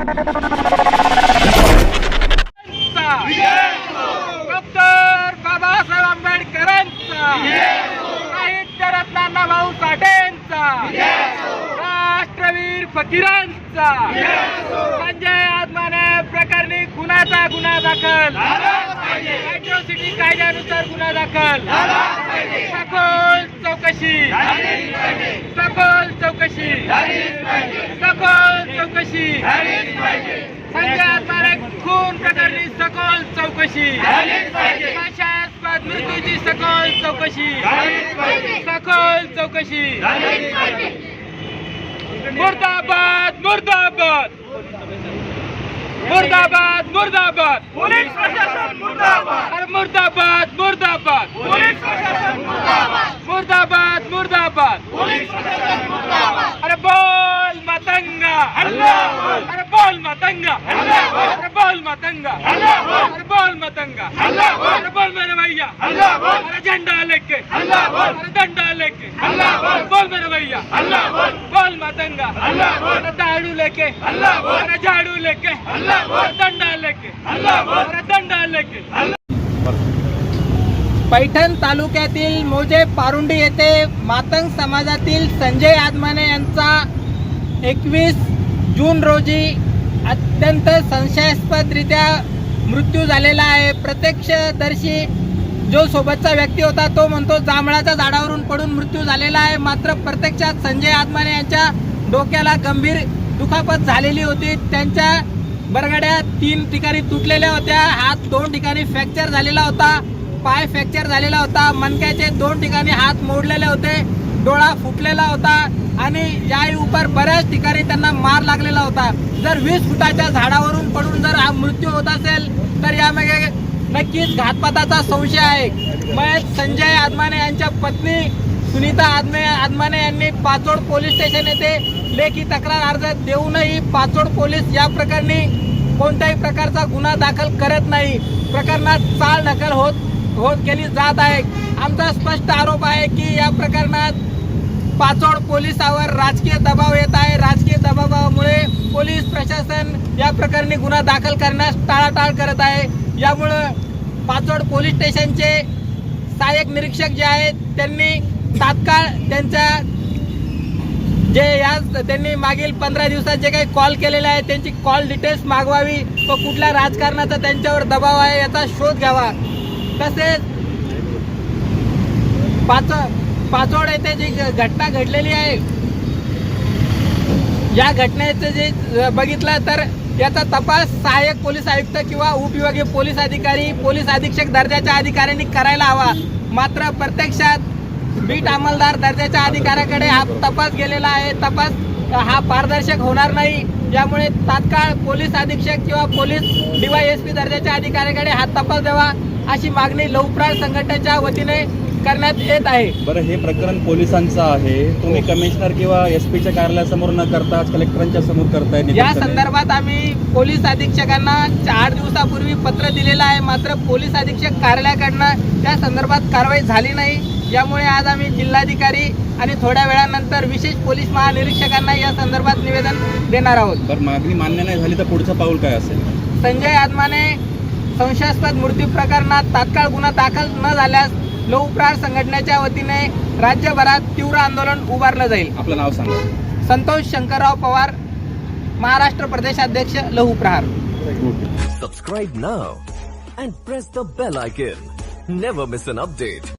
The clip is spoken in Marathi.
डॉक्टर बाबासाहेब आंबेडकरांचा, साहित्य रत्न अण्णाभाऊ साठेंचा, राष्ट्रवीर फकीरांचा, संजय आदमाने प्रकरणी गुन्हा दाखल, अॅट्रॉसिटी कायद्यानुसार गुन्हा दाखल, सखोल चौकशी, संजय आदमाने खून प्रकरणी सखोल चौकशी, संशयास्पद मृत्यूची सखोल चौकशी, मुर्दाबाद पोलीस प्रशासन मुर्दाबाद पोलीस प्रशासन मुर्दाबाद पोलीस प्रशासन अरे बोल मतंगा, अरे बोल मतंगा, अरे बोल मेरे भैया, अरे झंडा लेके, अरे डंडा लेके, बोल मेरे भैया, बोल मतंगा, अरे दारू लेके, अरे झाड़ू लेके, डंडा लेके, पैठण तालुक्यातील मोजे पारुंडी येथे मातंग समाजातील संजय आदमाने यांचा 21 जून रोजी अत्यंत संशयास्पदरित्या मृत्यू झालेला आहे. प्रत्यक्षदर्शी जो सोबतचा व्यक्ती होता तो म्हणतो जांभळाच्या झाडावरून पडून मृत्यू झालेला आहे. मात्र प्रत्यक्षात संजय आदमाने यांच्या डोक्याला गंभीर दुखापत झालेली होती. त्यांच्या बरगड्या 3 ठिकाणी तुटलेल्या होत्या, हात 2 ठिकाणी फ्रॅक्चर झालेला होता, पाय फ्रॅक्चर झालेला होता, मणक्याचे 2 ठिकाणी हात मोडलेले होते, डोळा फुटलेला होता आणि याही उपर बऱ्याच ठिकाणी त्यांना मार लागलेला होता. जर 20 फुटाच्या झाडावरून पडून जर हा मृत्यू होत असेल तर यामागे नक्कीच घातपाताचा संशय आहे. मग संजय आदमाने यांच्या पत्नी सुनीता आदमाने यांनी पाचोड पोलीस स्टेशन येथे लेखी तक्रार अर्ज देऊनही पाचोड पोलीस या प्रकरणी कोणत्याही प्रकारचा गुन्हा दाखल करत नाही. प्रकरणात चालढकल होत केली जात आहे. आमचा स्पष्ट आरोप आहे की या प्रकरणात पाचोड पोलिसावर राजकीय दबाव येत आहे. राजकीय दबावामुळे पोलीस प्रशासन या प्रकरणी गुन्हा दाखल करण्यास टाळाटाळ करत आहे. यामुळं पाचोड पोलीस स्टेशनचे सहाय्यक निरीक्षक जे आहेत त्यांनी तात्काळ त्यांनी मागील 15 दिवसात जे काही कॉल केलेले आहेत त्यांची कॉल डिटेल्स मागवावी व कुठल्या राजकारणाचा त्यांच्यावर दबाव आहे याचा शोध घ्यावा. तसेच पाचोड येथे जी घटना घडलेली आहे या घटनेचं जे बघितलं तर याचा तपास सहाय्यक पोलीस आयुक्त किंवा उपविभागीय पोलीस अधिकारी, पोलीस अधीक्षक दर्जाच्या अधिकाऱ्यांनी करायला हवा. मात्र प्रत्यक्षात बीट अंमलदार दर्जाच्या अधिकाऱ्याकडे हा तपास गेलेला आहे. तपास हा पारदर्शक होणार नाही. यामुळे तात्काळ पोलीस अधीक्षक किंवा पोलीस DYSP दर्जाच्या अधिकाऱ्याकडे हा तपास द्यावा अशी मागणी लवप्राण संघटनेच्या वतीने करण्यात येत आहे. बरं, हे प्रकरण पोलिसांचं आहे, तुम्ही कमिशनर किंवा SP च्या कार्यालयासमोर न करता कलेक्टरांच्या समोर करताय. या संदर्भात आम्ही पोलीस अधीक्षकांना 4 दिवसापूर्वी पत्र दिलेलं आहे. मात्र पोलीस अधीक्षक कार्यालयाकडनं त्या संदर्भात कारवाई झाली नाही. यामुळे आज आम्ही जिल्हाधिकारी आणि थोड्या वेळानंतर विशेष पोलीस महानिरीक्षकांना या संदर्भात निवेदन देणार आहोत. बरं, मागणी मान्य नाही झाली तर पुढचं पाऊल काय असेल? संजय आदमाने संशयास्पद मृत्यू प्रकरणात तात्काळ गुन्हा दाखल न झाल्यास लहूप्रहार संघटनेच्या वतीने राज्यभरात तीव्र आंदोलन उभारलं जाईल. आपलं नाव सांगा. संतोष शंकरराव पवार, महाराष्ट्र प्रदेशाध्यक्ष लहूप्रहार. Subscribe now and press the bell icon. Never miss an update.